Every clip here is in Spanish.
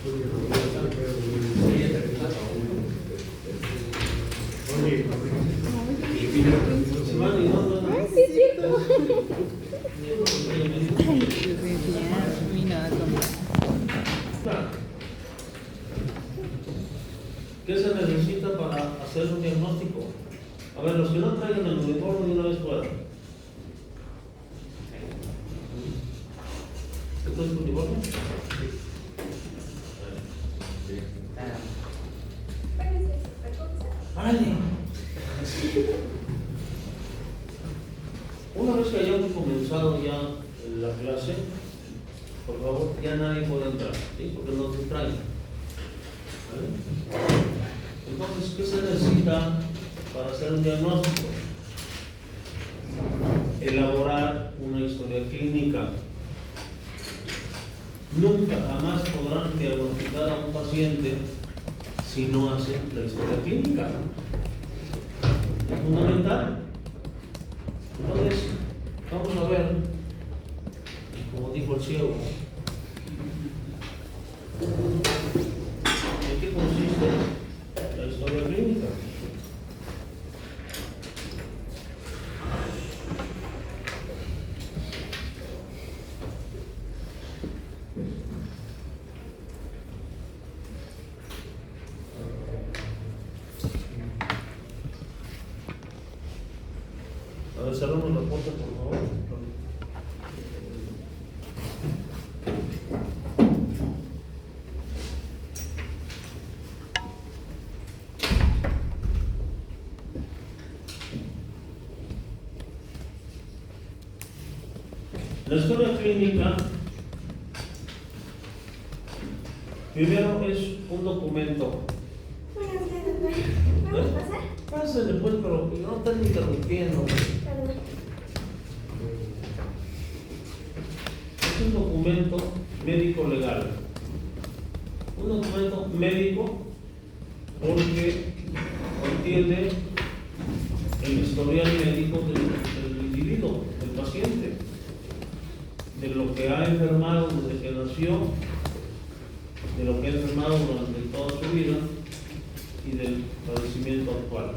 Ay, sí, es cierto. Ay, Dios mío, que ya no vi nada con ¿Qué se necesita para hacer un diagnóstico? A ver, los que no traigan el uniforme de una vez fuera. ¿Esto es tu uniforme? ¡Vale! Una vez que hayamos comenzado ya la clase, por favor, ya nadie puede entrar, ¿sí? Porque nos distraen. ¿Vale? Entonces, ¿qué se necesita para hacer un diagnóstico? Elaborar una historia clínica. Nunca jamás podrán diagnosticar a un paciente si no hacen la historia clínica. Es fundamental. Entonces, vamos a ver, como dijo el ciego, ¿en qué consiste la historia clínica? A ver, cerramos la puerta, por favor. La historia clínica, primero es un documento. Buenos días, doctor. ¿Vamos a pasar? Pásenle pues, pero no están interrumpiendo. Perdón. Es un documento médico legal. Un documento médico porque contiene el historial médico del individuo, del paciente, de lo que ha enfermado desde que nació, de lo que ha enfermado durante toda su vida y del padecimiento actual.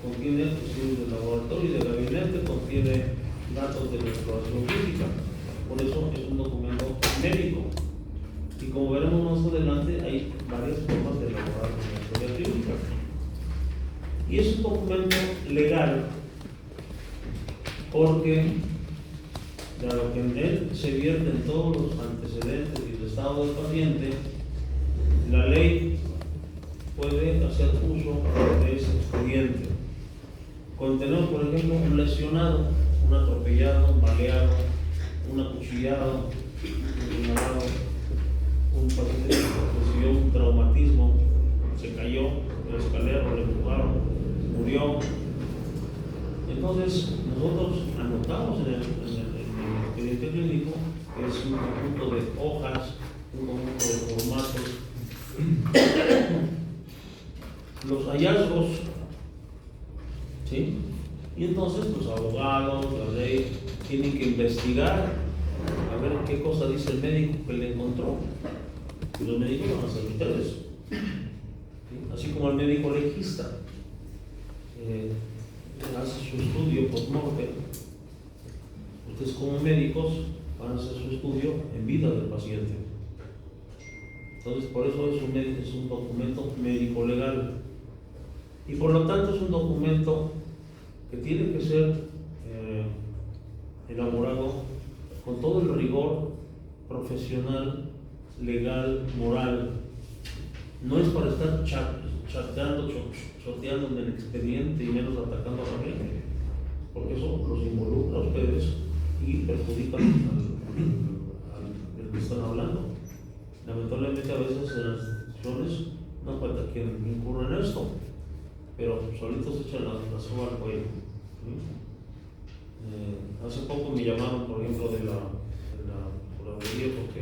Contiene estudios de laboratorio y de gabinete, contiene datos de la exploración física. Por eso es un documento médico. Y como veremos más adelante, hay varias formas de elaborar una historia clínica. Y es un documento legal porque, dado que en él se vierten todos los antecedentes y el estado del paciente, la ley puede hacer uso de ese expediente. Contenemos, por ejemplo, un lesionado, un atropellado, un baleado, un acuchillado, un violado, un paciente que recibió un traumatismo, se cayó de la escalera, le empujaron, murió. Entonces, nosotros anotamos en el expediente clínico, que es un conjunto de hojas, un conjunto de formatos, los hallazgos, ¿sí? Y entonces los abogados, la ley, tienen que investigar a ver qué cosa dice el médico que le encontró. Y los médicos van a ser ustedes, ¿sí? Así como el médico legista hace su estudio post-mortem, ustedes como médicos van a hacer su estudio en vida del paciente. Entonces, por eso es un documento médico legal. Y por lo tanto es un documento que tiene que ser elaborado con todo el rigor profesional, legal, moral. No es para estar choteando en el expediente y menos atacando a la gente, porque eso los involucra a ustedes y perjudica al que están hablando. Lamentablemente a veces en las instituciones no falta quien incurre en esto, pero solitos echan la soga al cuello. Hace poco me llamaron, por ejemplo, de la Procuraduría, porque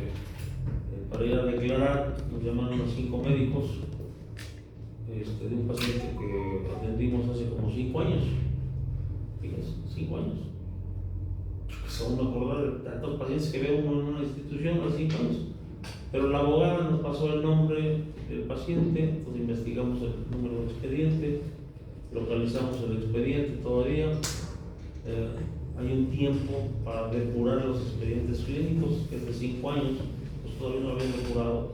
para ir a declarar nos llamaron a 5 médicos de un paciente que atendimos hace como 5 años. Fíjense, 5 años. Yo que sé, aún me acordar de tantos pacientes que veo uno en una institución hace 5 años. Pero la abogada nos pasó el nombre del paciente, entonces investigamos el número del expediente, localizamos el expediente todavía. Hay un tiempo para depurar los expedientes clínicos, que es de 5 años, pues todavía no habían depurado,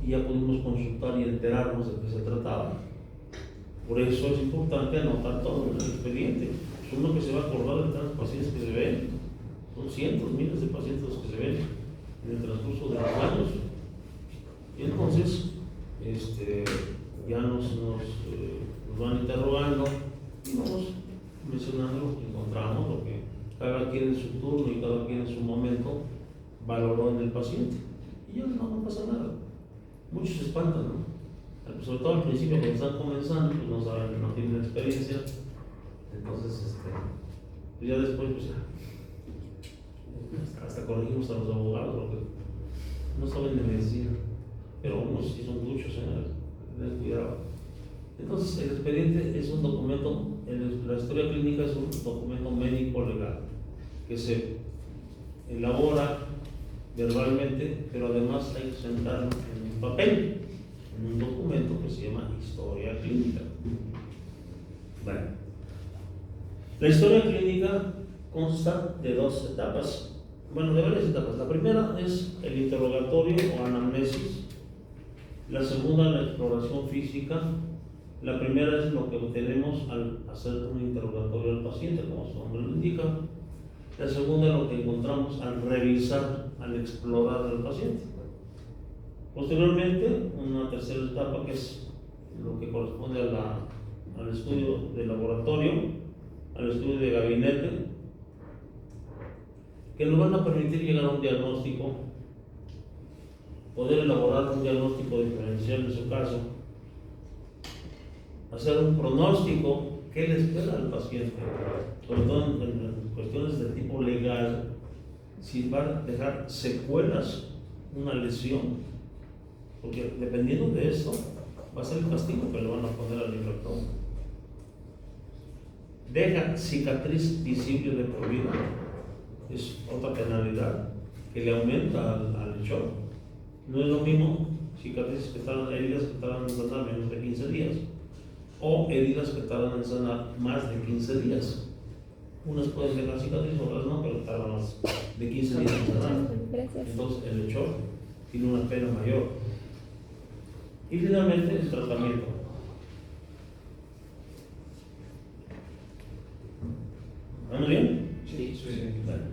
y ya pudimos consultar y enterarnos de qué se trataba. Por eso es importante anotar todo en el expediente. Es uno que se va a acordar de tantos pacientes que se ven, son cientos, miles de pacientes los que se ven en el transcurso de los años. Y entonces, ya nos van interrogando y vamos mencionando lo que encontramos, lo que cada quien en su turno y cada quien en su momento valoró en el paciente. Y ya no pasa nada. Muchos se espantan, ¿no? Sobre todo al principio, cuando están comenzando, pues no saben, no tienen experiencia. Entonces, ya después, pues hasta corregimos a los abogados, porque no saben de medicina, pero unos sí son muchos, ten cuidado. Entonces, el expediente es un documento, la historia clínica es un documento médico legal que se elabora verbalmente, pero además hay que sentarlo en un papel, en un documento que se llama historia clínica. Bueno, la historia clínica consta de 2 etapas, bueno, de varias etapas. La primera es el interrogatorio o anamnesis, la segunda la exploración física. La primera es lo que obtenemos al hacer un interrogatorio al paciente, como su nombre lo indica. La segunda es lo que encontramos al revisar, al explorar al paciente. Posteriormente, una tercera etapa, que es lo que corresponde al estudio de laboratorio, al estudio de gabinete, que nos van a permitir llegar a un diagnóstico, poder elaborar un diagnóstico diferencial de su caso, hacer un pronóstico, qué le espera al paciente, sobre todo en cuestiones de tipo legal, si va a dejar secuelas, una lesión, porque dependiendo de eso va a ser el castigo que le van a poner al infractor. Deja cicatriz visible de por vida, es otra penalidad que le aumenta al hecho. No es lo mismo cicatrices que tardan, heridas que tardan en sanar menos de 15 días, o heridas que tardan en sanar más de 15 días. Unas pueden dejar cicatriz, otras no, pero tardan más de 15 días en sanar. Entonces el hecho tiene una pena mayor. Y finalmente el tratamiento. ¿Vamos bien? Sí. Bueno.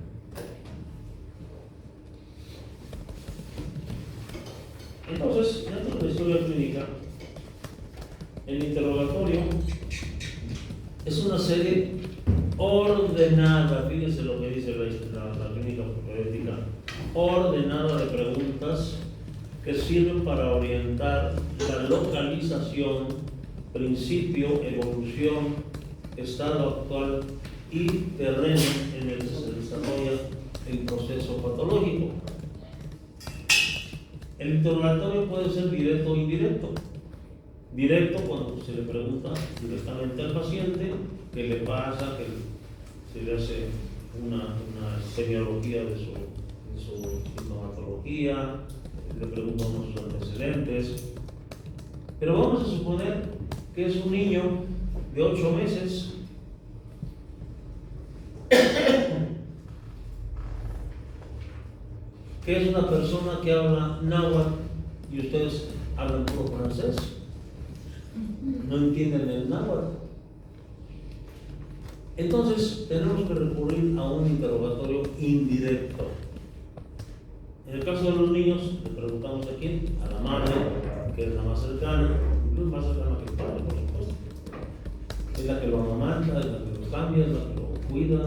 Entonces, dentro de la historia clínica, el interrogatorio es una serie ordenada, fíjense lo que dice la clínica propedéutica, ordenada de preguntas que sirven para orientar la localización, principio, evolución, estado actual y terreno en el que se desarrolla el proceso patológico. El interrogatorio puede ser directo o indirecto. Directo, cuando se le pregunta directamente al paciente qué le pasa, que se le hace una semiología de su sintomatología, le preguntan sus antecedentes. Pero vamos a suponer que es un niño de 8 meses que es una persona que habla náhuatl y ustedes hablan puro francés, no entienden el náhuatl. Entonces tenemos que recurrir a un interrogatorio indirecto. En el caso de los niños, le preguntamos a quién, a la madre, que es la más cercana, incluso más cercana que el padre, por supuesto. Es la que lo amamanta, es la que lo cambia, es la que lo cuida.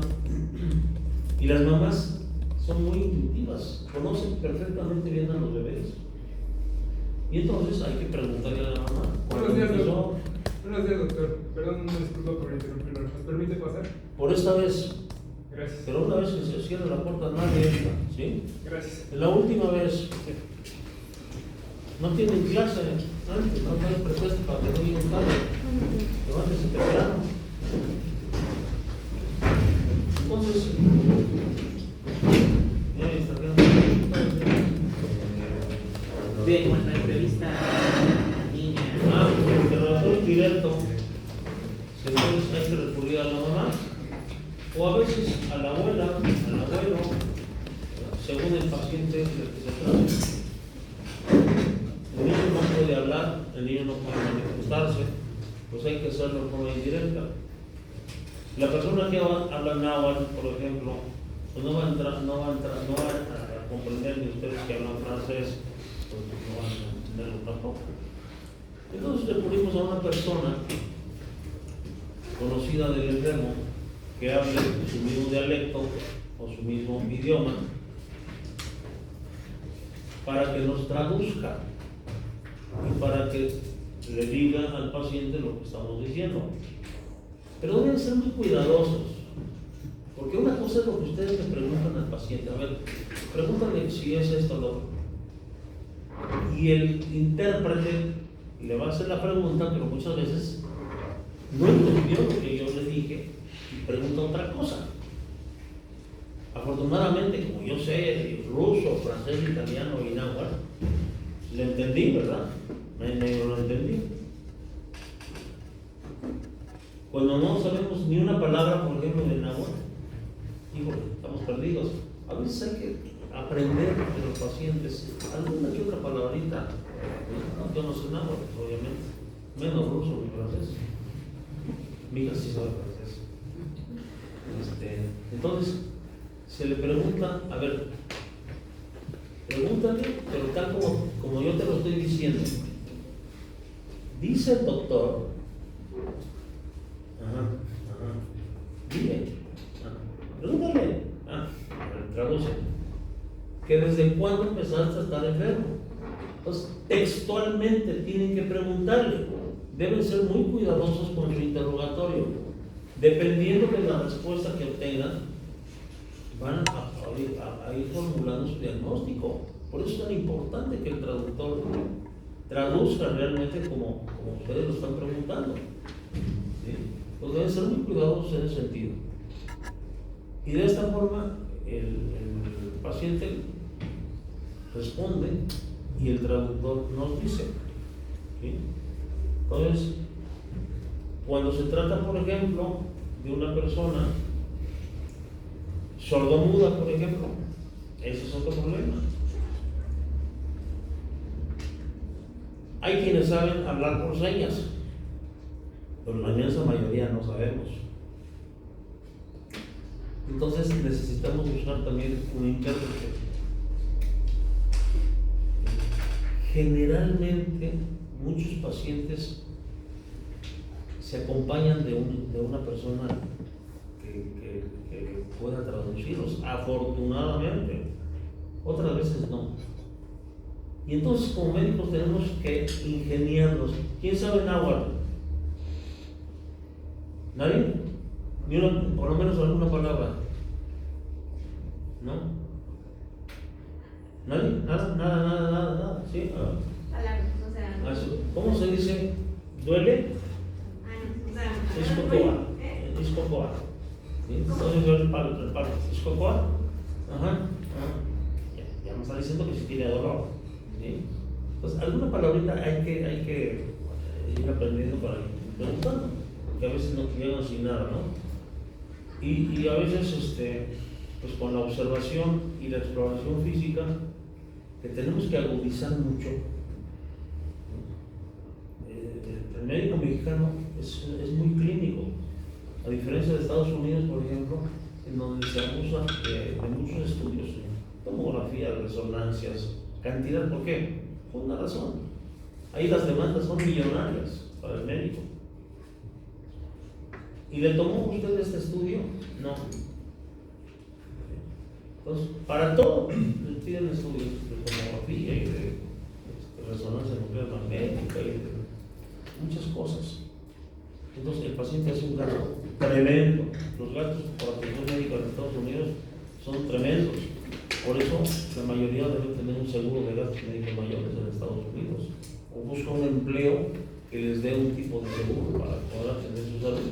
Y las mamás son muy intuitivas, conocen perfectamente bien a los bebés. Y entonces hay que preguntarle a la mamá. Buenos días, doctor. Buenos días, doctor. Perdón, una disculpa por interrumpirlo. ¿Nos permite pasar? Por esta vez. Gracias. Pero una vez que se cierre la puerta, nadie entra, ¿sí? Gracias. La última vez, no tienen clase, antes no hay pretexto para que no lleguen tarde. Levántese temprano. Entonces, ya está quedando. De cuando entrevista a la niña. El interrogatorio directo, entonces hay que recurrir a la mamá, o a veces a la abuela, al abuelo, según el paciente del que se trata. El niño no puede hablar, el niño no puede manifestarse, pues hay que hacerlo de forma indirecta. La persona que habla náhuatl, por ejemplo, pues no va a comprender ni ustedes que hablan francés, pues no van a entenderlo tampoco. Entonces recurrimos a una persona conocida del enfermo que hable su mismo dialecto o su mismo idioma para que nos traduzca y para que le diga al paciente lo que estamos diciendo. Pero deben ser muy cuidadosos, porque una cosa es lo que ustedes le preguntan al paciente. A ver, pregúntale si es esto o lo otro. Y el intérprete le va a hacer la pregunta, pero muchas veces no entendió lo que yo le dije y pregunta otra cosa. Afortunadamente, como yo sé ruso, francés, italiano y náhuatl, le entendí, ¿verdad? Me lo entendí. Cuando no sabemos ni una palabra, por ejemplo, de náhuatl, híjole, estamos perdidos. A veces hay que aprender de los pacientes alguna que otra palabrita. No, yo no sé náhuatl, obviamente, menos ruso ni francés. Mi hija sí sabe francés. Entonces, se le pregunta, a ver, pregúntale, pero tal como yo te lo estoy diciendo. Dice el doctor, dile, pregúntale, traduce, que desde cuándo empezaste a estar enfermo. Entonces, textualmente tienen que preguntarle, deben ser muy cuidadosos con su interrogatorio. Dependiendo de la respuesta que obtengan, van a ir formulando su diagnóstico. Por eso es tan importante que el traductor traduzca realmente como ustedes lo están preguntando. ¿Sí? Pues deben ser muy cuidadosos en ese sentido. Y de esta forma el paciente responde y el traductor nos dice. ¿Sí? Entonces, cuando se trata, por ejemplo, de una persona sordomuda, por ejemplo, ese es otro problema. Hay quienes saben hablar por señas, pero la inmensa mayoría no sabemos. Entonces necesitamos buscar también un intérprete. Generalmente muchos pacientes se acompañan de una persona que pueda traducirlos, afortunadamente. Otras veces no. Y entonces como médicos tenemos que ingeniarnos. ¿Quién sabe náhuatl? ¿Nadie? Ni una, por lo menos alguna palabra. ¿No? ¿Nadie? Nada. ¿Sí? Palabras, o sea. ¿Cómo se dice? ¿Duele? O sea. Iscocoa. Iscocoa. ¿Sí? Entonces yo reparo. Iscocoa. Ya me está diciendo que si tiene dolor. ¿Sí? Entonces, alguna palabrita hay que ir aprendiendo para ir preguntando, porque a veces no llegan sin nada, ¿no? Y a veces, pues con la observación y la exploración física, que tenemos que agudizar mucho. El médico mexicano es muy clínico, a diferencia de Estados Unidos, por ejemplo, en donde se abusa de muchos estudios, tomografía, resonancias, cantidad. ¿Por qué? Por una razón. Ahí las demandas son millonarias para el médico. ¿Y le tomó usted este estudio? No. Entonces, para todo le piden estudios de tomografía y de resonancia nuclear magnética y de muchas cosas. Entonces, el paciente hace un gasto tremendo. Los gastos por atención médica en Estados Unidos son tremendos. Por eso, la mayoría debe tener un seguro de gastos médicos mayores en Estados Unidos. O busca un empleo que les dé un tipo de seguro para poder atender su salud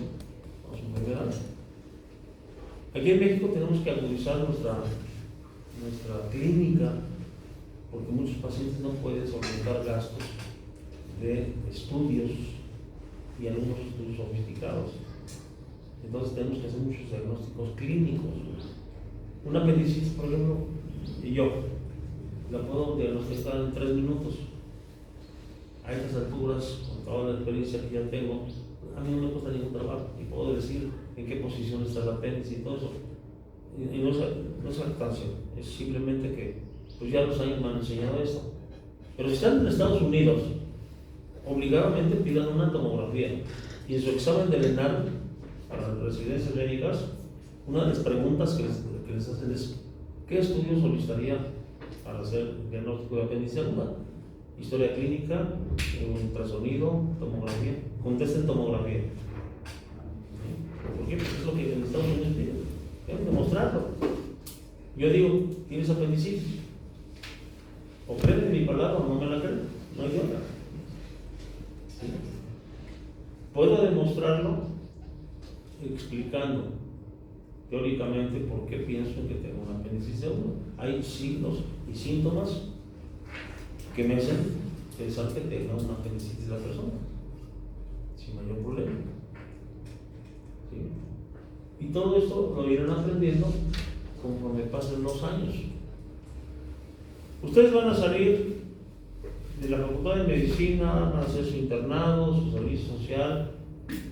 o su enfermedad. Aquí en México tenemos que agudizar nuestra clínica, porque muchos pacientes no pueden solventar gastos de estudios y algunos estudios sofisticados. Entonces tenemos que hacer muchos diagnósticos clínicos. Una apendicitis, por ejemplo, yo la puedo diagnosticar en 3 minutos. A estas alturas, con toda la experiencia que ya tengo, a mí no me cuesta ningún trabajo y puedo decir en qué posición está el apéndice y todo eso. Y no es jactancia, es simplemente que pues ya los años me han enseñado esto. Pero si están en Estados Unidos, obligadamente pidan una tomografía y en su examen de ENAR para las residencias médicas, una de las preguntas que les hacen es: ¿qué estudio solicitaría para hacer diagnóstico de apéndice aguda? Historia clínica, ultrasonido, tomografía. Contesten tomografía. ¿Por qué? Porque es lo que en Estados Unidos piden. Deben demostrarlo. Yo digo: ¿tienes apendicitis? O creen en mi palabra o no me la creen. No hay otra. ¿Sí? Puedo demostrarlo explicando teóricamente por qué pienso que tengo una apendicitis aguda. Hay signos y síntomas que me hacen pensar que tenga una apendicitis la persona, sin mayor problema. ¿Sí? Y todo esto lo irán aprendiendo conforme pasen los años. Ustedes van a salir de la Facultad de Medicina, van a hacer su internado, su servicio social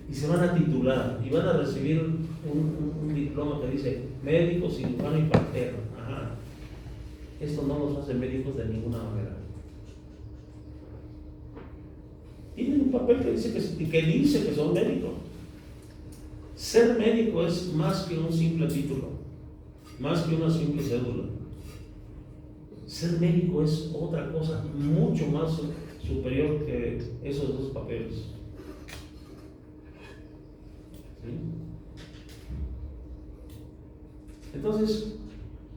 y se van a titular y van a recibir un diploma que dice médico, cirujano y partero. Ajá. Esto no los hace médicos de ninguna manera. Tienen un papel que dice que son médicos. Ser médico es más que un simple título, más que una simple cédula. Ser médico es otra cosa mucho más superior que esos dos papeles. ¿Sí? Entonces,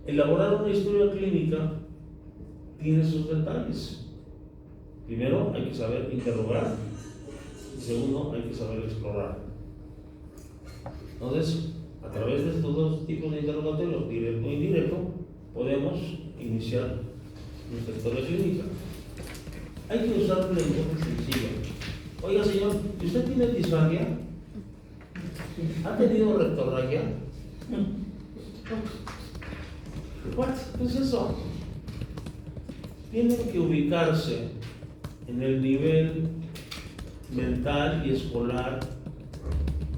elaborar una historia clínica tiene sus detalles. Primero, hay que saber interrogar. Y segundo, hay que saber explorar. Entonces, a través de estos dos tipos de interrogatorio, directo e indirecto, podemos iniciar nuestra historia clínica. Hay que usar un lenguaje sencillo. Oiga, señor, ¿usted tiene disfagia? ¿Ha tenido rectorragia? ¿Qué es eso? Tienen que ubicarse en el nivel mental y escolar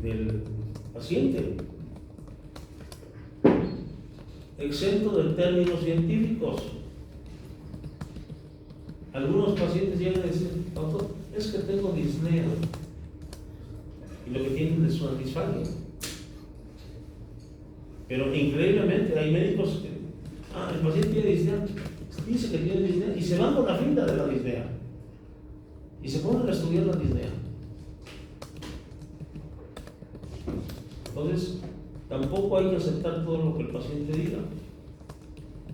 del paciente, exento de términos científicos. Algunos pacientes llegan a decir: doctor, es que tengo disnea, y lo que tienen es una disfagia. Pero increíblemente hay médicos que el paciente tiene disnea, dice que tiene disnea y se van con la finta de la disnea y se ponen a estudiar la disnea. Entonces, tampoco hay que aceptar todo lo que el paciente diga,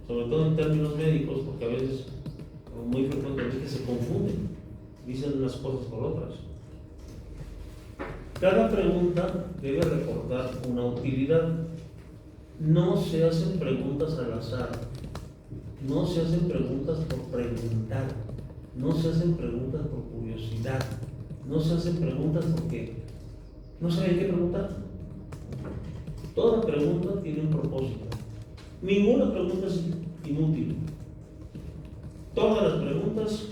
sobre todo en términos médicos, porque a veces, muy frecuentemente, se confunden, dicen unas cosas por otras. Cada pregunta debe reportar una utilidad. No se hacen preguntas al azar, no se hacen preguntas por preguntar, no se hacen preguntas por curiosidad, no se hacen preguntas porque no saben qué preguntar. Toda pregunta tiene un propósito. Ninguna pregunta es inútil. Todas las preguntas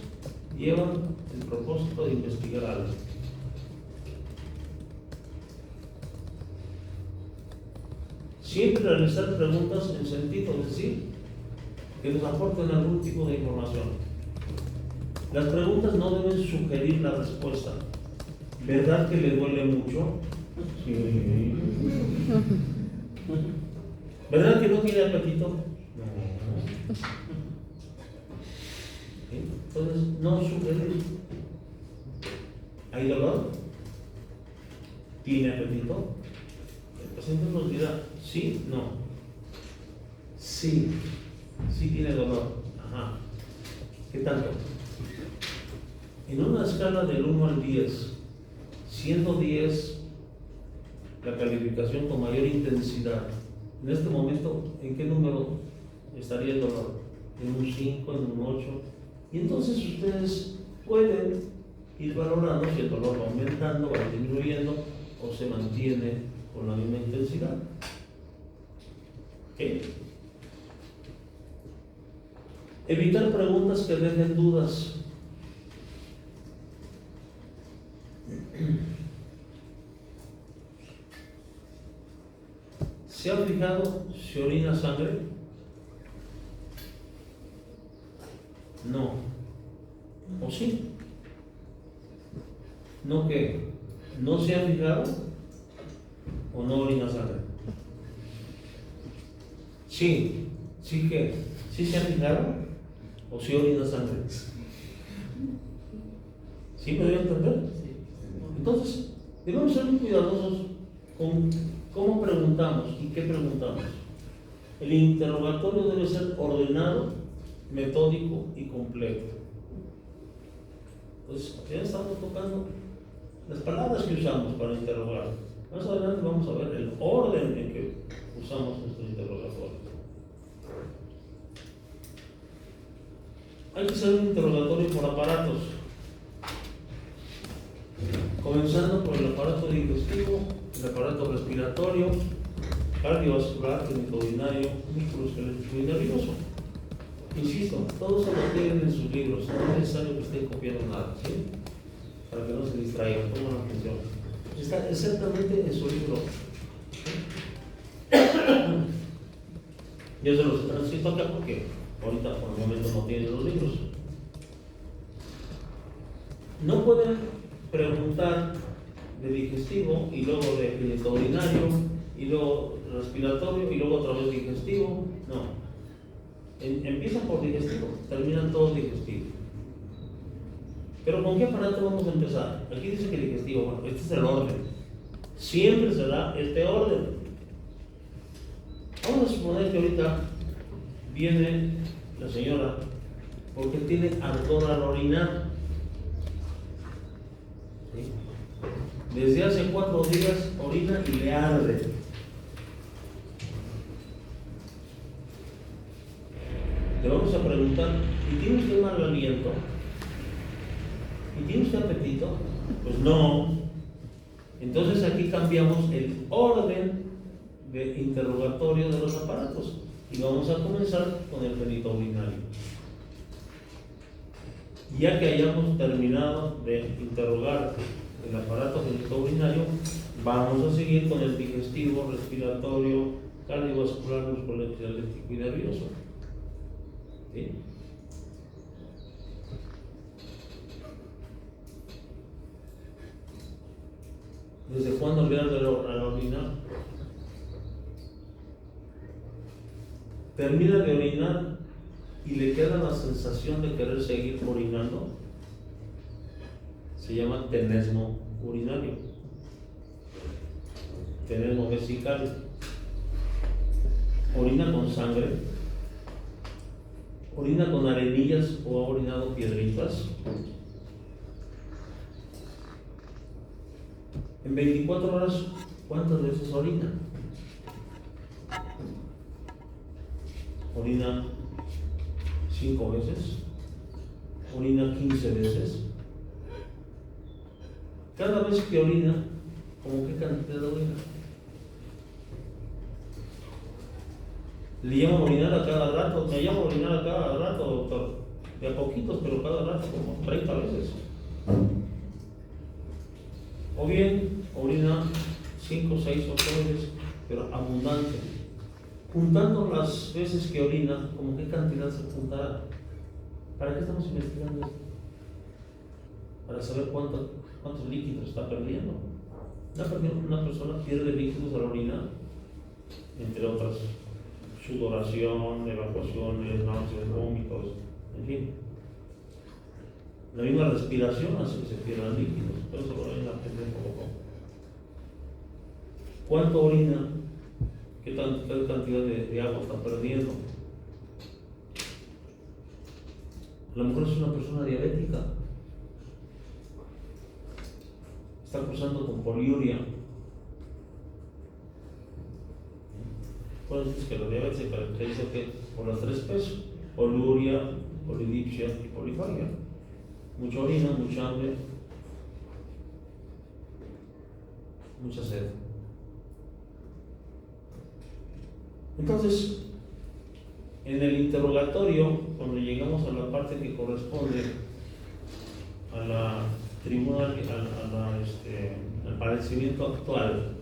llevan el propósito de investigar algo. Siempre realizar preguntas en sentido, es decir, que nos aporten algún tipo de información. Las preguntas no deben sugerir la respuesta. ¿Verdad que le duele mucho? Sí. ¿Verdad que no tiene apetito? No. ¿Sí? Entonces, no sugerir. ¿Hay dolor? ¿Tiene apetito? El paciente nos dirá: sí, no. Sí, sí tiene dolor. Ajá. ¿Qué tanto? En una escala del 1 al 10, siendo 10 la calificación con mayor intensidad, en este momento, ¿en qué número estaría el dolor? ¿En un 5, en un 8, Y entonces ustedes pueden ir valorando si el dolor va aumentando, va disminuyendo o se mantiene con la misma intensidad. ¿Ok? Evitar preguntas que dejen dudas. ¿Se han fijado si orina sangre? No. ¿O sí? ¿No qué? ¿No se han fijado? ¿O no orina sangre? Sí. ¿Sí qué? ¿Sí se han fijado? ¿O sí orina sangre? ¿Sí me doy a entender? Entonces, debemos ser muy cuidadosos con cómo preguntamos y qué preguntamos. El interrogatorio debe ser ordenado, metódico y completo. Entonces, ya estamos tocando las palabras que usamos para interrogar. Más adelante vamos a ver el orden en que usamos nuestro interrogatorio. Hay que hacer un interrogatorio por aparatos, comenzando por el aparato digestivo, el aparato respiratorio, cardiovascular, clínico-urinario, musculoesquelético y nervioso. Insisto, todo eso lo tienen en sus libros, no es necesario que estén copiando nada, ¿sí? Para que no se distraigan, pongan atención. Está exactamente en su libro. Yo se los transito acá porque ahorita por el momento no tienen los libros. No pueden preguntar de digestivo y luego de clínico-urinario y luego respiratorio y luego otra vez digestivo. No. Empiezan por digestivo, terminan todos digestivo. Pero ¿con qué aparato vamos a empezar? Aquí dice que digestivo, bueno, este es el orden. Siempre será este orden. Vamos a suponer que ahorita viene la señora porque tiene ardor al orinar. ¿Sí? Desde hace 4 días orina y le arde. Le vamos a preguntar, ¿y tiene usted mal aliento? ¿Y tiene usted apetito? Pues no. Entonces aquí cambiamos el orden de interrogatorio de los aparatos y vamos a comenzar con el genitourinario. Ya que hayamos terminado de interrogar el aparato genitourinario, vamos a seguir con el digestivo, respiratorio, cardiovascular, musculoesquelético y nervioso. ¿Sí? ¿Desde cuándo le arde al orinar? Termina de orinar y le queda la sensación de querer seguir orinando. Se llama tenesmo urinario, tenesmo vesical. Orina con sangre, orina con arenillas o ha orinado piedritas. En 24 horas, ¿cuántas veces orina? Orina 5 veces, orina 15 veces. Cada vez que orina, ¿cómo qué cantidad de orina? Le llaman orinar a cada rato, me llaman orinar a cada rato, doctor. De a poquitos, pero cada rato como 30 veces. O bien orina 5, 6, 8 veces, pero abundante. Juntando las veces que orina, ¿cómo qué cantidad se juntará? ¿Para qué estamos investigando esto? Para saber cuántos líquidos está perdiendo. Una persona pierde líquidos al orinar, entre otras, sudoración, evacuaciones, náuseas, vómitos, en fin. La misma respiración hace que se pierdan líquidos, por eso lo ven a aprender poco. ¿Cuánto orina? ¿Qué cantidad de agua está perdiendo? A lo mejor es una persona diabética, está cursando con poliuria. Bueno, es que la diabetes se caracteriza por las 3 P's: poliuria, polidipsia y polifagia. Mucha orina, mucha hambre, mucha sed. Entonces, en el interrogatorio, cuando llegamos a la parte que corresponde a la tribuna, al padecimiento actual,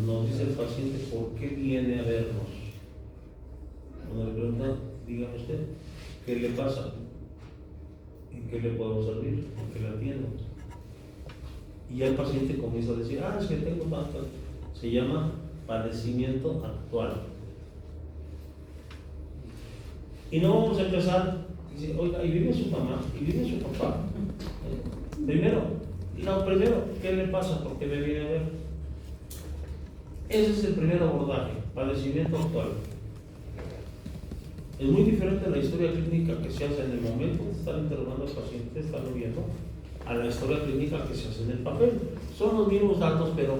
nos dice el paciente por qué viene a vernos. Cuando le preguntan, dígame usted, ¿qué le pasa? ¿En qué le puedo servir? ¿En qué le atiendo? Y ya el paciente comienza a decir, es que tengo tanto. Se llama padecimiento actual. Y no vamos a empezar, dice, oiga, ¿y vive su mamá? ¿Y vive su papá? Primero, ¿qué le pasa? ¿Por qué me viene a ver? Ese es el primer abordaje, padecimiento actual. Es muy diferente la historia clínica que se hace en el momento de estar interrogando al paciente, estarlo viendo, a la historia clínica que se hace en el papel. Son los mismos datos, pero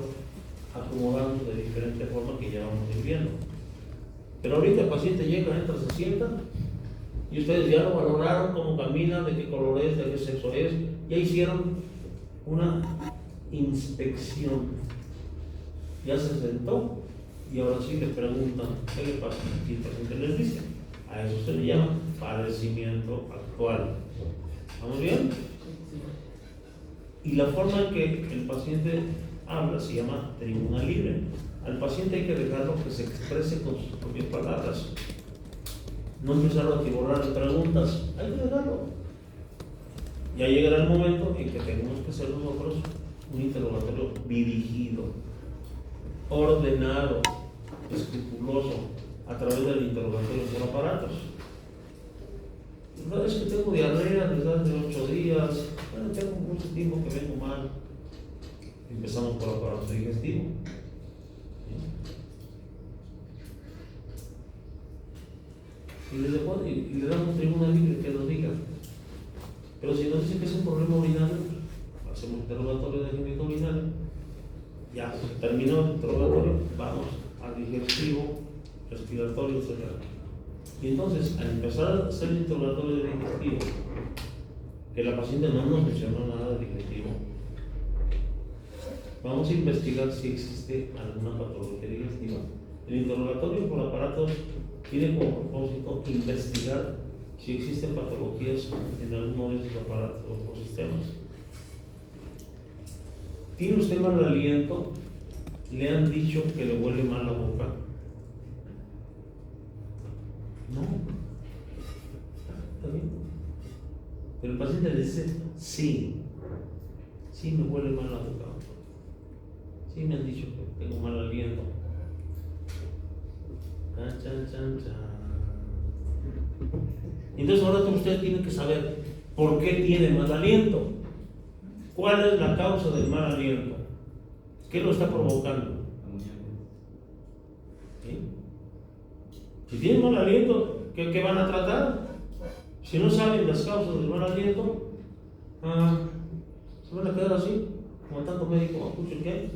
acomodados de diferente forma que ya vamos a ir viendo. Pero ahorita el paciente llega, entra, se sienta, y ustedes ya lo valoraron, cómo camina, de qué color es, de qué sexo es, ya hicieron una inspección. Ya se sentó y ahora sí le preguntan qué le pasa. Y el paciente les dice, a eso se le llama padecimiento actual. ¿Estamos bien? Y la forma en que el paciente habla se llama tribuna libre. Al paciente hay que dejarlo que se exprese con sus propias palabras. No empezar a atiborrar de preguntas, hay que dejarlo. Ya llegará el momento en que tenemos que hacer nosotros un interrogatorio dirigido, ordenado, escrupuloso, a través del interrogatorio por aparatos. No, es que tengo diarrea desde hace 8 días, bueno, tengo mucho tiempo que vengo mal. Empezamos por aparato digestivo. Y le damos tribuna libre que nos diga. Pero si nos dice que es un problema urinario, hacemos interrogatorio de genito urinario. Ya terminó el interrogatorio, vamos al digestivo, respiratorio, etc. Y entonces, al empezar a hacer el interrogatorio de digestivo, que la paciente no nos mencionó nada de digestivo, vamos a investigar si existe alguna patología digestiva. El interrogatorio por aparatos tiene como propósito investigar si existen patologías en alguno de esos aparatos o sistemas. ¿Tiene usted mal aliento? ¿Le han dicho que le huele mal la boca? No. ¿Está bien? Pero el paciente le dice, sí me huele mal la boca. Sí me han dicho que tengo mal aliento. Entonces ahora usted tiene que saber por qué tiene mal aliento. ¿Cuál es la causa del mal aliento? ¿Qué lo está provocando? ¿Sí? Si tiene mal aliento, ¿qué van a tratar? Si no saben las causas del mal aliento, se van a quedar así, como tanto médico mapuche que hay.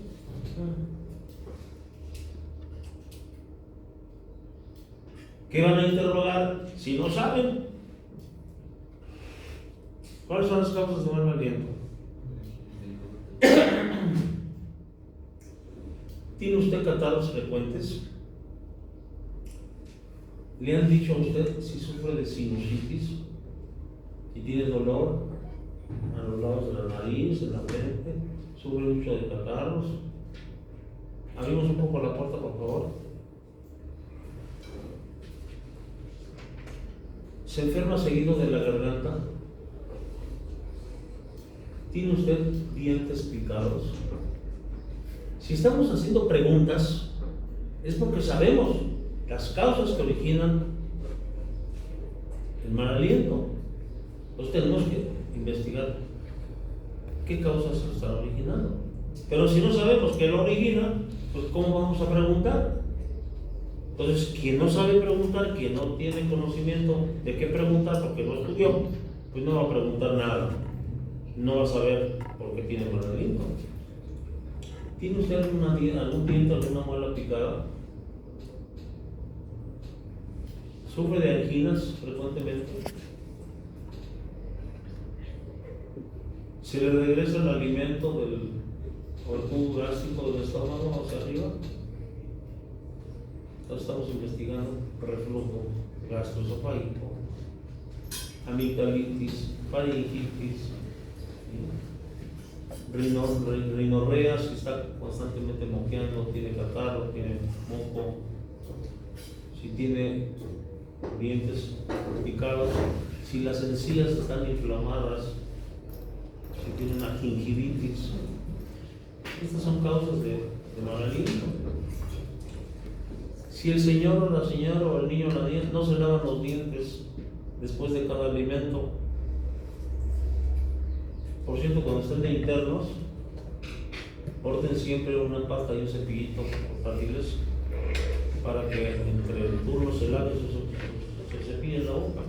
¿Qué van a interrogar si no saben? ¿Cuáles son las causas del mal aliento? ¿Tiene usted catarros frecuentes? ¿Le han dicho a usted si sufre de sinusitis? ¿Si tiene dolor a los lados de la nariz, en la frente? ¿Sufre mucho de catarros? Abrimos un poco la puerta, por favor. ¿Se enferma seguido de la garganta? ¿Tiene usted dientes picados? Si estamos haciendo preguntas, es porque sabemos las causas que originan el mal aliento. Entonces tenemos que investigar qué causas lo están originando. Pero si no sabemos qué lo origina, pues ¿cómo vamos a preguntar? Entonces, quien no sabe preguntar, quien no tiene conocimiento de qué preguntar porque no estudió, pues no va a preguntar nada. No va a saber por qué tiene mal aliento. ¿Tiene usted algún diente, alguna muela picada? sufre de anginas frecuentemente, se le regresa el alimento o el jugo gástrico del estómago hacia arriba. Entonces estamos investigando reflujo gastroesofágico, amigdalitis, faringitis, rinorrea, si está constantemente moqueando, tiene catarro, tiene moco, si tiene dientes picados, si las encías están inflamadas, si tiene una gingivitis. Estas son causas de mal aliento. Si el señor o la señora o el niño o la niña no se lavan los dientes después de cada alimento. Por cierto, cuando estén de internos, orden siempre una pasta y un cepillito portátiles para que entre el turno se lave se cepille la boca.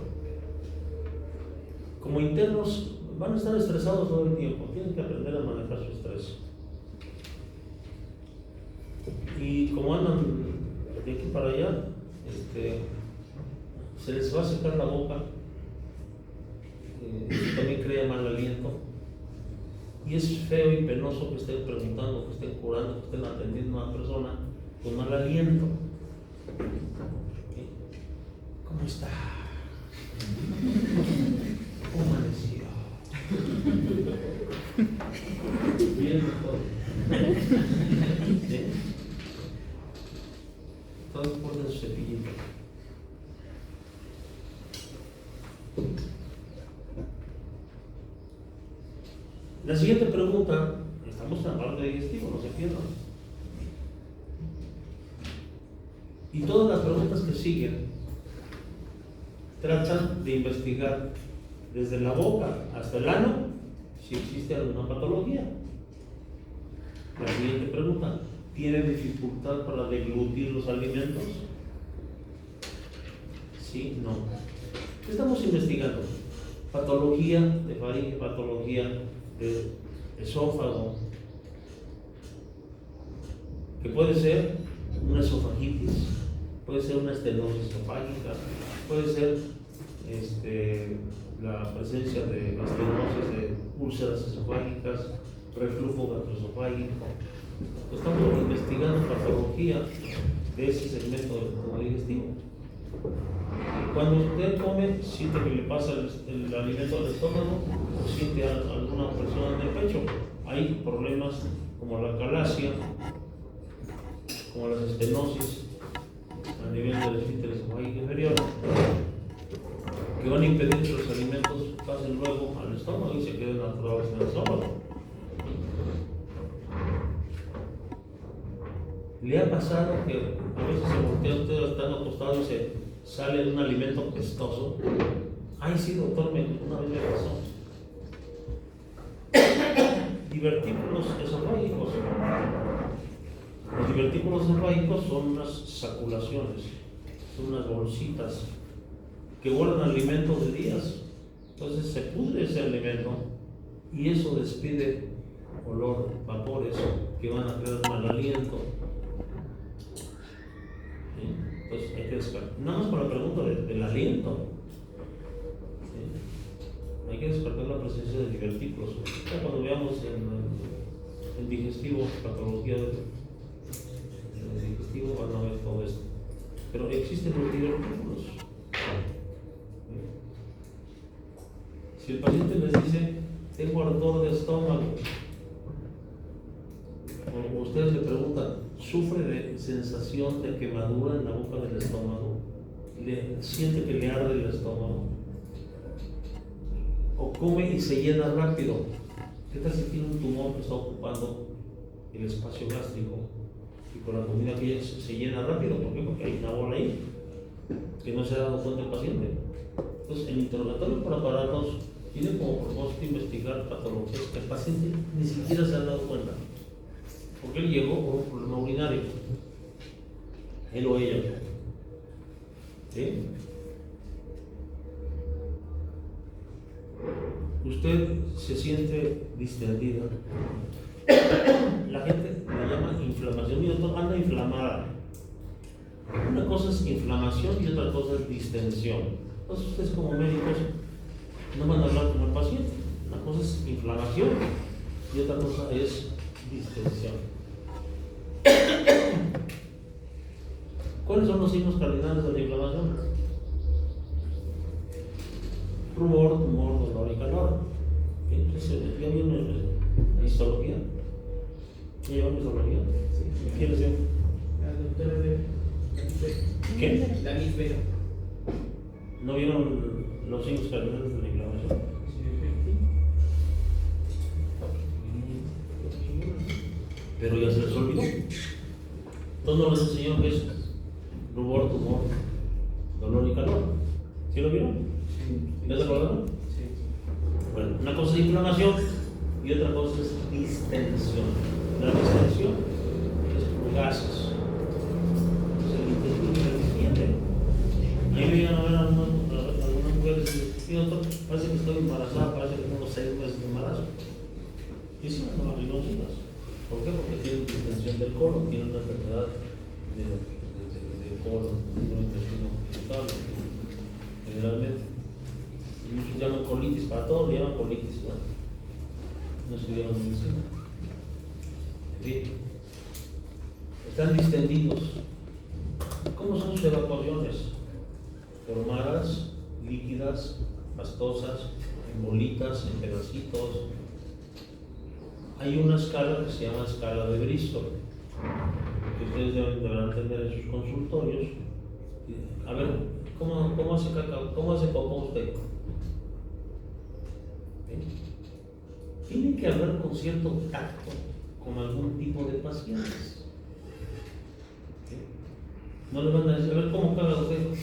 Como internos van a estar estresados todo el tiempo, tienen que aprender a manejar su estrés. Y como andan de aquí para allá, se les va a secar la boca, también crea mal aliento. Y es feo y penoso que estén preguntando, que estén curando, que estén atendiendo a una persona con mal aliento. ¿Cómo está? ¿Cómo amaneció? Bien, doctor. ¿Sí? Todos porten su cepillito. La siguiente pregunta, estamos en la parte digestiva, no se pierdan. Y todas las preguntas que siguen tratan de investigar desde la boca hasta el ano si existe alguna patología. La siguiente pregunta, ¿tiene dificultad para deglutir los alimentos? Sí, no. ¿Qué estamos investigando? Patología de faringe, patología de esófago, que puede ser una esofagitis, puede ser una estenosis esofágica, puede ser la presencia de estenosis de úlceras esofágicas, reflujo gastroesofágico. Estamos investigando patología de ese segmento del tubo digestivo. Cuando usted come, siente que le pasa el alimento al estómago o siente alguna presión en el pecho. Hay problemas como la calasia, como las estenosis a nivel del esfínter esofágico inferior, que van a impedir que los alimentos pasen luego al estómago y se queden atorados en el estómago. ¿Le ha pasado que a veces se voltea usted estando acostado y se sale un alimento pestoso? Ay, sí, doctor, una vez me pasó. Divertículos esofágicos. Los divertículos esofágicos son unas saculaciones, son unas bolsitas que guardan alimentos de días. Entonces se pudre ese alimento y eso despide olor, vapores que van a crear mal aliento. Entonces hay que descartar. Nada más por la pregunta del aliento. ¿Sí? Hay que descartar la presencia de divertículos. Ya cuando veamos en digestivo, patología del digestivo, van a ver todo esto. Pero existen los divertículos. Si el paciente les dice, tengo ardor de estómago, o ustedes le preguntan, ¿sufre de sensación de quemadura en la boca del estómago? ¿Siente que le arde el estómago? ¿O come y se llena rápido? ¿Qué tal si tiene un tumor que está ocupando el espacio gástrico y con la comida que se llena rápido? ¿Por qué? Porque hay una bola ahí que no se ha dado cuenta el paciente. Entonces, el interrogatorio para aparatos tiene como propósito investigar patologías que el paciente ni siquiera se ha dado cuenta. Porque él llegó con un problema urinario, él o ella. ¿Sí? Usted se siente distendida. La gente le llama inflamación. Mi doctor anda inflamada. Una cosa es inflamación y otra cosa es distensión. Entonces ustedes como médicos no van a hablar como el paciente. Una cosa es inflamación y otra cosa es distensión. ¿Cuáles son los signos cardinales de la inflamación? Rubor, tumor, dolor y calor. Entonces, ¿ya vieron la histología? ¿Ya llevan la histología? ¿Quién les dio? La doctora de ¿Qué? la misma. ¿No vieron los signos cardinales de la inflamación? Pero ya se les olvidó. Entonces no les enseñó que es rubor, tumor, dolor y calor. ¿Sí lo vieron? ¿Ya se acordaron? Sí. Bueno, una cosa es inflamación y otra cosa es distensión. La distensión es por gases. El intestino se distiende. Ahí me llegan a ver algunas mujeres y doctor, parece que estoy embarazada, parece que tengo 6 meses de embarazo. Y sí, no las rinoceras. ¿Por qué? Porque tienen distensión del colon, tienen una enfermedad del colon, un intestino irritable, generalmente. Y muchos llaman colitis, para todos le llaman colitis, ¿no? No estudiaron medicina. En fin, están distendidos. ¿Cómo son sus evacuaciones? Formadas, líquidas, pastosas, en bolitas, en pedacitos. Hay una escala que se llama escala de Bristol, que ustedes deberán entender en sus consultorios. A ver, ¿cómo hace cacao? ¿Cómo hace popó usted? Tiene que hablar con cierto tacto con algún tipo de pacientes. No le van a decir, a ver cómo caga usted.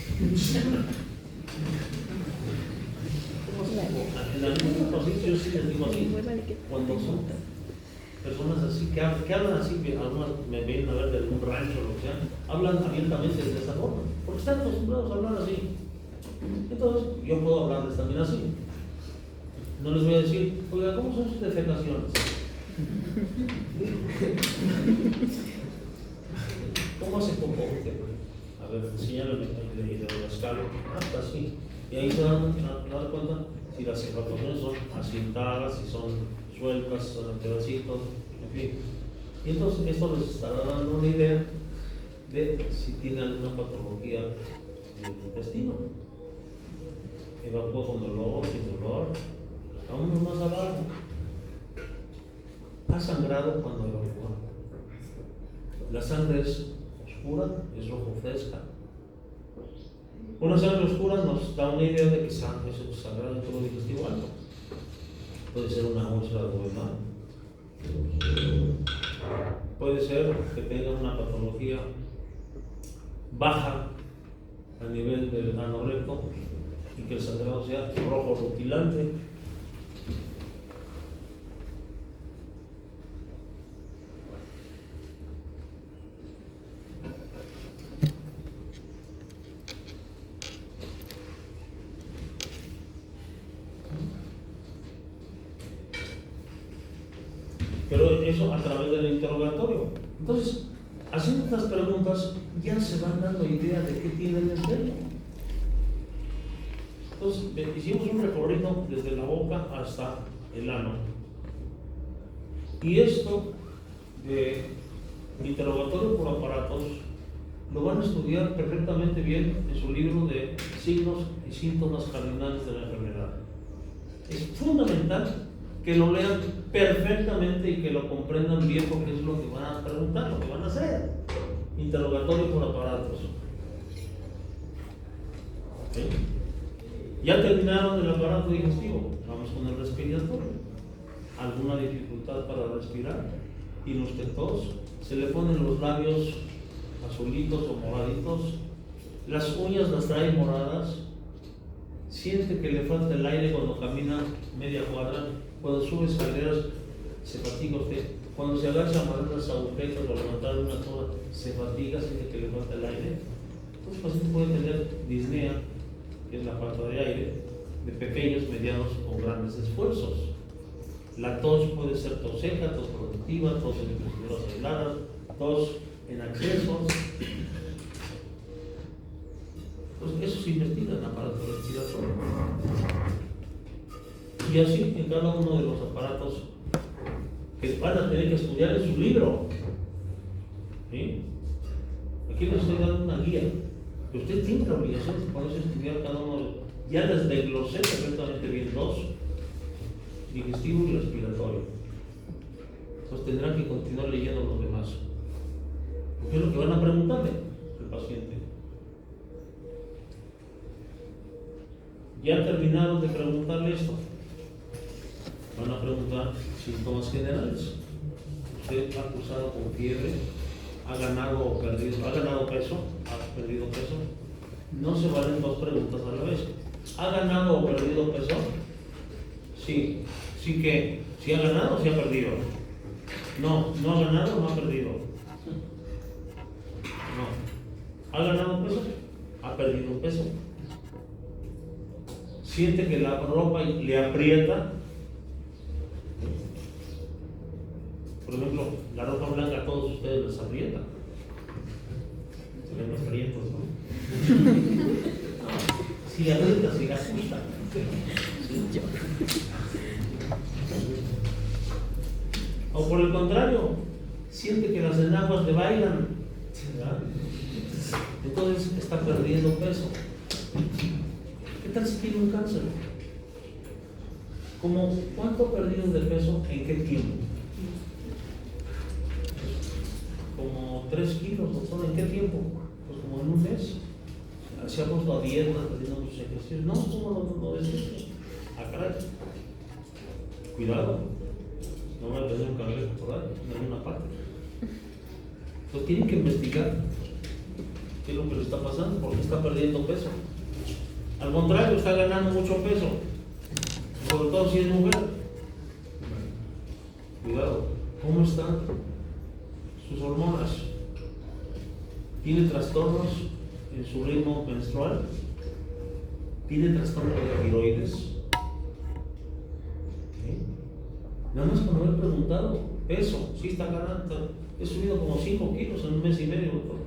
En algunos pacientes yo sí les digo así, cuando son personas así que hablan así, que algunas me ven a ver de algún rancho o lo que sea, hablan abiertamente de esa forma, porque están acostumbrados a hablar así. Entonces, yo puedo hablarles también así. No les voy a decir, oiga, ¿cómo son sus defecaciones? ¿Cómo hace popó usted? A ver, señálame de la escala. Hasta así. Y ahí se dan cuenta si las evacuaciones son asientadas, si son sueltas, son en pedacitos, en fin. Y entonces esto les estará dando una idea de si tiene alguna patología del intestino. Evacúa con dolor, sin dolor. Aún más abajo. Ha sangrado cuando evacúa. La sangre es oscura, es rojo fresca. Una sangre oscura nos da una idea de que sangre es sangrado en el tubo digestivo alto. Puede ser una úlcera duodenal. Puede ser que tenga una patología baja a nivel del ano recto y que el sangrado sea rojo rutilante. Pero eso a través del interrogatorio. Entonces, haciendo estas preguntas, ya se van dando idea de qué tiene el enfermo. Entonces, hicimos un recorrido desde la boca hasta el ano. Y esto de interrogatorio por aparatos lo van a estudiar perfectamente bien en su libro de signos y síntomas cardinales de la enfermedad. Es fundamental que lo lean perfectamente y que lo comprendan bien, porque es lo que van a preguntar, lo que van a hacer. Interrogatorio por aparatos. ¿Okay? Ya terminaron el aparato digestivo, vamos con el respiratorio. ¿Alguna dificultad para respirar? ¿Tiene usted tos? ¿Se le ponen los labios azulitos o moraditos? ¿Las uñas las trae moradas? ¿Siente que le falta el aire cuando camina media cuadra? Cuando sube escaleras se fatiga usted. Cuando se agacha a mover las agujetas o levantar una cosa, se fatiga, siente que le falta el aire. Entonces el paciente puede tener disnea, que es la falta de aire, de pequeños, medianos o grandes esfuerzos. La tos puede ser tos seca, tos productiva, tos en estructuras aisladas, tos en accesos. Pues eso se investiga en aparato respiratorio. Y así en cada uno de los aparatos que van a tener que estudiar en su libro. ¿Sí? Aquí les estoy dando una guía. Que usted tiene la obligación de ponerse a estudiar cada uno de los. Ya les desglosé perfectamente bien dos: digestivo y respiratorio. Entonces tendrán que continuar leyendo los demás. Porque es lo que van a preguntarle al paciente. Ya terminaron de preguntarle esto. Van a preguntar síntomas generales. Usted ha cursado con fiebre, ha ganado o perdido, ha ganado peso, ha perdido peso. No se valen dos preguntas a la vez. ¿Ha ganado o perdido peso? Sí. ¿Sí que? ¿Sí ha ganado o sí ha perdido? No, no ha ganado o no ha perdido. No. ¿Ha ganado peso? Ha perdido peso. ¿Siente que la ropa le aprieta? Por ejemplo, la ropa blanca a todos ustedes les aprieta. Se ven los prietos, ¿no? Si le aprieta, si le ajusta. ¿Sí? O por el contrario, siente que las enaguas le bailan, ¿verdad? Entonces está perdiendo peso. ¿Qué tal si tiene un cáncer? ¿Cuánto ha perdido de peso en qué tiempo? Como 3 kilos, doctor, ¿en qué tiempo? Pues como en un mes. Se ha puesto a dieta, haciendo muchos ejercicios. No, ¿cómo no decís? Ah, caray. Cuidado. No va a tener un cangrejo por ahí, en alguna parte. Entonces tienen que investigar qué es lo que le está pasando, porque está perdiendo peso. Al contrario, está ganando mucho peso, sobre todo si es mujer. Cuidado, ¿cómo están sus hormonas? ¿Tiene trastornos en su ritmo menstrual? ¿Tiene trastornos de tiroides? Nada más por haber preguntado. Peso, sí está ganando. He subido como 5 kilos en un mes y medio, doctor.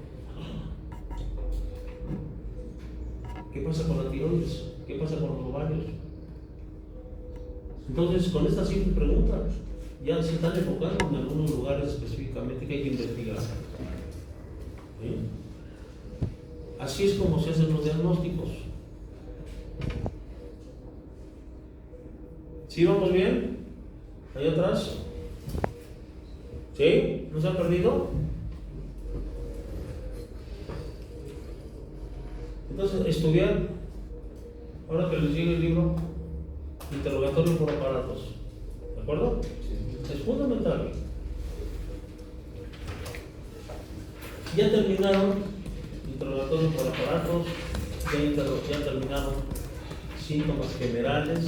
¿Qué pasa con la tiroides? ¿Qué pasa con los ovarios? Entonces, con esta simple pregunta, ya se están enfocando en algunos lugares específicamente que hay que investigar. ¿Sí? Así es como se hacen los diagnósticos. ¿Sí vamos bien? ¿Ahí atrás? ¿Sí? ¿No se ha perdido? Entonces, estudiar, ahora que les llegue el libro, interrogatorio por aparatos. ¿De acuerdo? Sí. Es fundamental. Ya terminaron interrogatorio por aparatos, ya terminaron síntomas generales.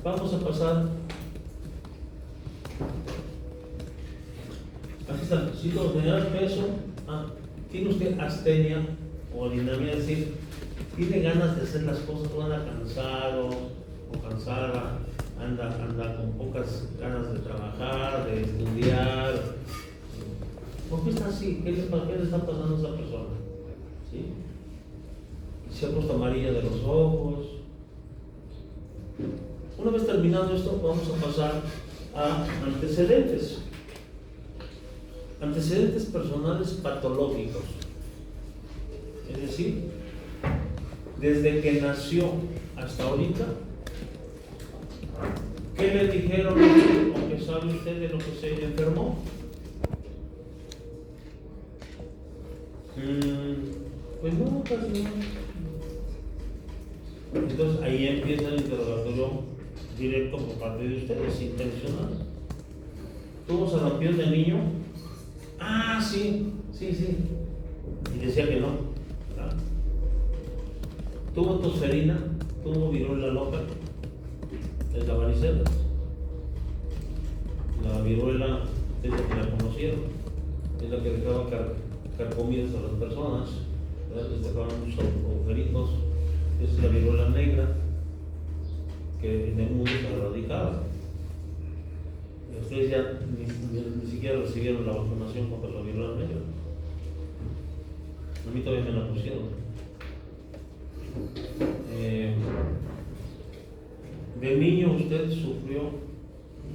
Vamos a pasar. Aquí está, síntomas generales, peso. ¿Tiene usted astenia o dinamia? Es decir, tiene ganas de hacer las cosas, o anda cansado o cansada, anda con pocas ganas de trabajar, de estudiar. ¿Por qué está así? ¿Qué le está pasando a esa persona? ¿Sí? Se ha puesto amarilla de los ojos. Una vez terminado esto, vamos a pasar a antecedentes. Antecedentes personales patológicos. Es decir, desde que nació hasta ahorita, ¿qué le dijeron o qué sabe usted de lo que se enfermó? Pues no, casi no. Entonces ahí empieza el interrogatorio directo por parte de ustedes, intencional. ¿Tuvo sarampión de niño? Ah, sí. Y decía que no. ¿Verdad? ¿Tuvo tosferina? ¿Tuvo viruela loca? Es la varicela. La viruela es la que la conocieron. Es la que dejaba carcomidas a las personas. Les dejaban muchos agujeritos. Esa es la viruela negra, que en el mundo está erradicada. Ustedes ya ni siquiera recibieron la vacunación contra la viruela negra. A mí todavía me la pusieron. De niño usted sufrió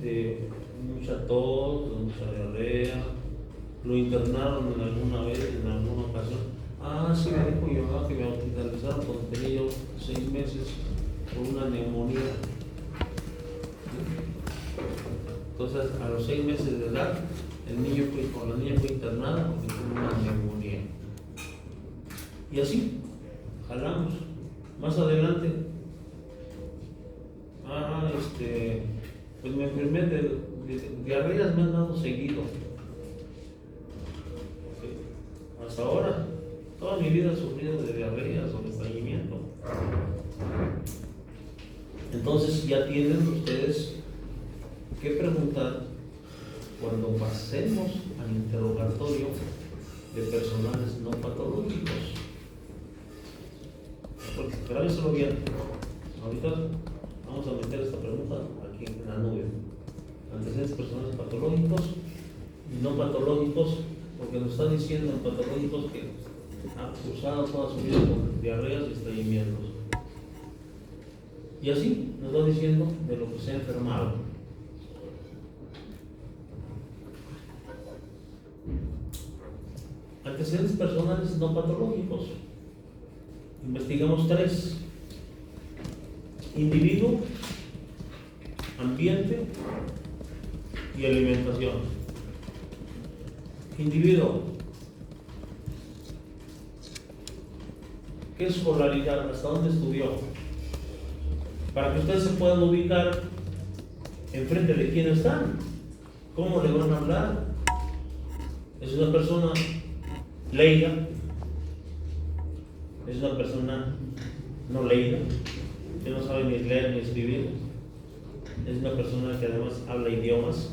de mucha tos, de mucha diarrea, lo internaron en alguna vez, en alguna ocasión. Sí, me dijo mi mamá que me hospitalizaron cuando tenía yo 6 meses por una neumonía. Entonces, a los 6 meses de edad, la niña fue internada porque tuvo una neumonía. Y así, jalamos. Más adelante, pues me enfermé de diarreas, me han dado seguido. Hasta ahora, toda mi vida he sufrido de diarreas o de estreñimiento. Entonces ya tienen ustedes que preguntar cuando pasemos al interrogatorio de personales no patológicos. Porque grábeselo bien. Ahorita vamos a meter esta pregunta aquí en la nube. Antecedentes personales patológicos y no patológicos, porque nos está diciendo en patológicos que ha cursado toda su vida con diarreas y estreñimientos. Y así nos va diciendo de lo que se ha enfermado. Antecedentes personales no patológicos. Investigamos 3: individuo, ambiente y alimentación. Individuo. ¿Qué escolaridad? ¿Hasta dónde estudió? Para que ustedes se puedan ubicar enfrente de quién están. ¿Cómo le van a hablar? ¿Es una persona leída? ¿Es una persona no leída? Que no sabe ni leer ni escribir. Es una persona que además habla idiomas.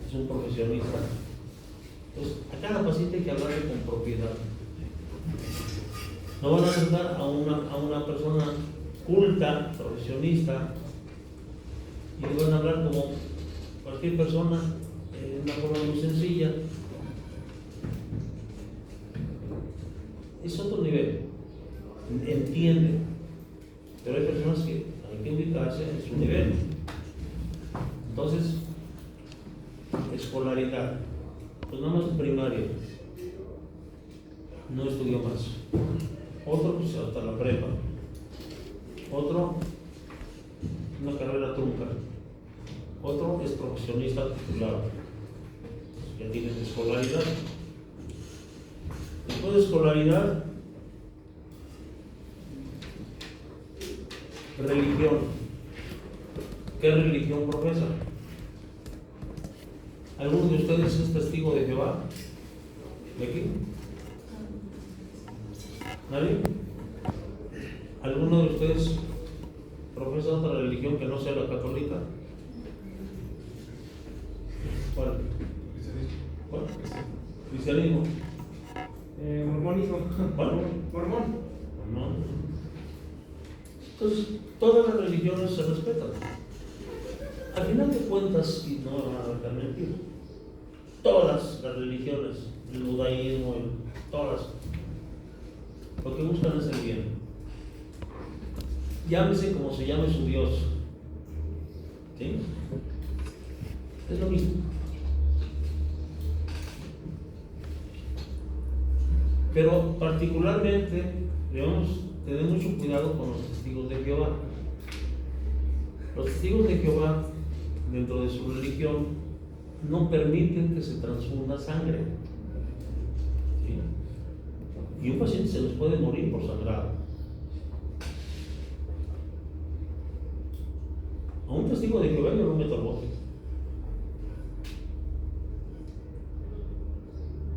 Es un profesionista. Entonces, a cada paciente hay que hablarle con propiedad. No van a sentar a una persona culta, profesionista, y le van a hablar como cualquier persona, de una forma muy sencilla. Es otro nivel, entiende, pero hay personas que hay que ubicarse en su nivel. Entonces, escolaridad, pues nada más primaria, no estudió más. Otro, pues hasta la prepa. Otro, una carrera trunca. Otro es profesionista titular. Ya tienen escolaridad. Después de escolaridad, religión. ¿Qué religión profesa? ¿Alguno de ustedes es testigo de Jehová? ¿De aquí? ¿Nadie? ¿Alguno de ustedes profesa otra religión que no sea la católica? ¿Cuál? ¿Cuál? Cristianismo. Mormonismo. ¿Cuál? Mormón. No. Entonces, todas las religiones se respetan. Al final de cuentas, y no me van a dejar mentir, todas las religiones, el judaísmo, todas, lo que buscan es el bien. Llámese como se llame su Dios. ¿Sí? Es lo mismo. Pero particularmente debemos tener mucho cuidado con los testigos de Jehová. Los testigos de Jehová, dentro de su religión, no permiten que se transfunda sangre. ¿Sí? Y un paciente se les puede morir por sangrado. A un testigo de Jehová yo no meto al bote.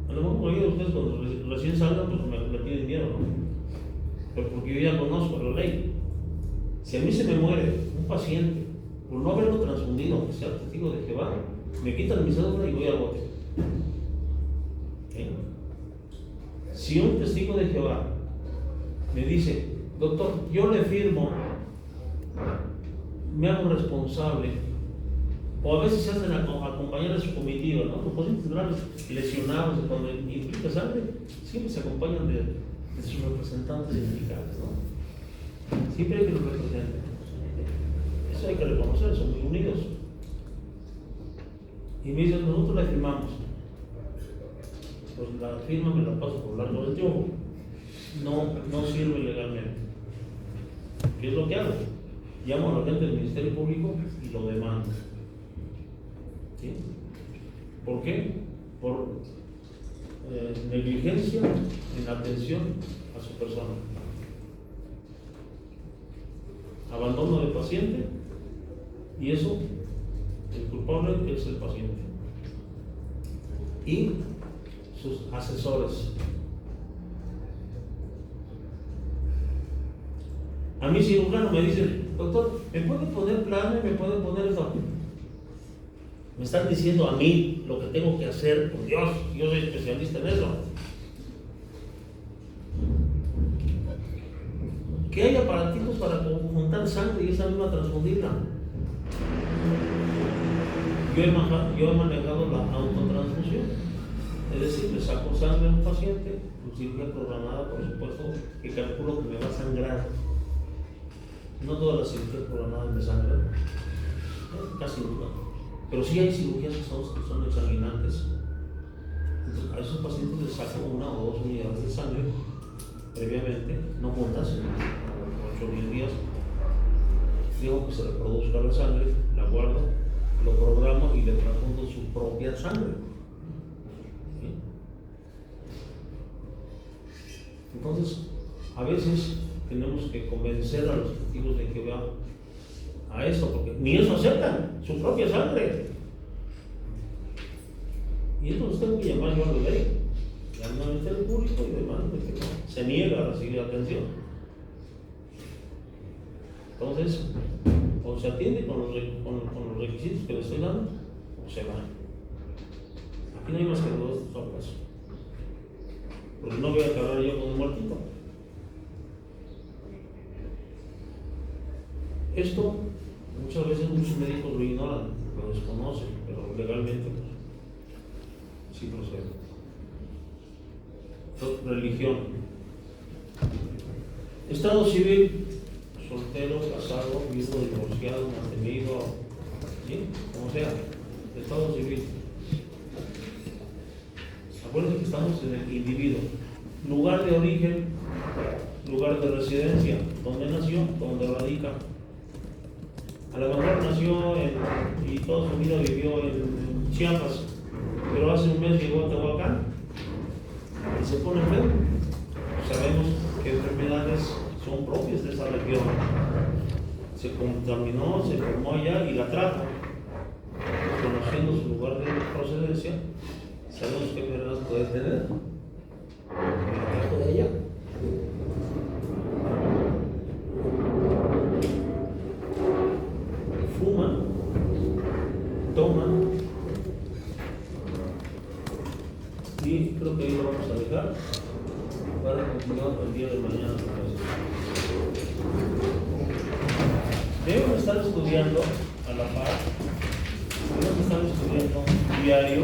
A lo mejor por ustedes cuando recién salgan, pues me tienen miedo, ¿no? Pero porque yo ya conozco la ley. Si a mí se me muere un paciente por no haberlo transfundido, aunque sea testigo de Jehová, me quitan mi cédula y voy al bote. ¿Sí? Si un testigo de Jehová me dice, doctor, yo le firmo, me hago responsable, o a veces se hacen acompañar a su comitiva, ¿no? Los pacientes graves lesionados, cuando implica sangre, siempre se acompañan de sus representantes sindicales, ¿no? Siempre hay que los representen. Eso hay que reconocer, son muy unidos. Y me dicen, nosotros la firmamos. Pues la firma me la paso por largo del tiempo. No sirve legalmente. ¿Qué es lo que hago? Llamo a la gente del Ministerio Público y lo demando. ¿Sí? ¿Por qué? Por negligencia en atención a su persona. Abandono del paciente, y eso, el culpable es el paciente. Y sus asesores. A mí cirujano me dicen, doctor, ¿me puede poner plano y me puede poner esto? Me están diciendo a mí lo que tengo que hacer, por Dios, yo soy especialista en eso. Que hay aparatitos para juntar sangre y esa misma transfundirla. Yo he manejado la autotransfusión, es decir, le saco sangre a un paciente, con cirugía programada, por supuesto, que calculo que me va a sangrar. No todas las cirugías programadas me sangran, casi nunca, pero sí hay cirugías que son exsanguinantes. Entonces, a esos pacientes les saco 1 o 2 unidades de sangre previamente, no juntas, en 8 o 10 días. Digo que se reproduzca la sangre, la guardo, lo programo y le transfundo su propia sangre. ¿Sí? Entonces, a veces tenemos que convencer a los testigos de que vean a eso, porque ni eso aceptan, su propia sangre. Y entonces tengo que llamar yo a la ley, al Ministerio Público y demás, de que no, se niega a recibir atención. Entonces, o se atiende con los requisitos que le estoy dando, o se va. Aquí no hay más que 2 formas. Porque no voy a acabar yo con un muertito. Esto muchas veces muchos médicos lo ignoran, lo desconocen, pero legalmente pues, sí procede. Religión. Estado civil: soltero, casado, viudo, divorciado, mantenido, ¿sí? Como sea. Estado civil. Acuérdense que estamos en el individuo. Lugar de origen, lugar de residencia, donde nació, donde radica. A lo mejor nació y toda su vida vivió en Chiapas, pero hace un mes llegó a Tehuacán y se pone enfermo. Sabemos que enfermedades son propias de esa región. Se contaminó, se formó allá y la trajo. Conociendo su lugar de procedencia, sabemos qué enfermedades puede tener. La trajo de allá. Fuman, toman, y creo que ahí lo vamos a dejar para continuar el día de mañana. Deben estar estudiando a la par, deben estar estudiando diario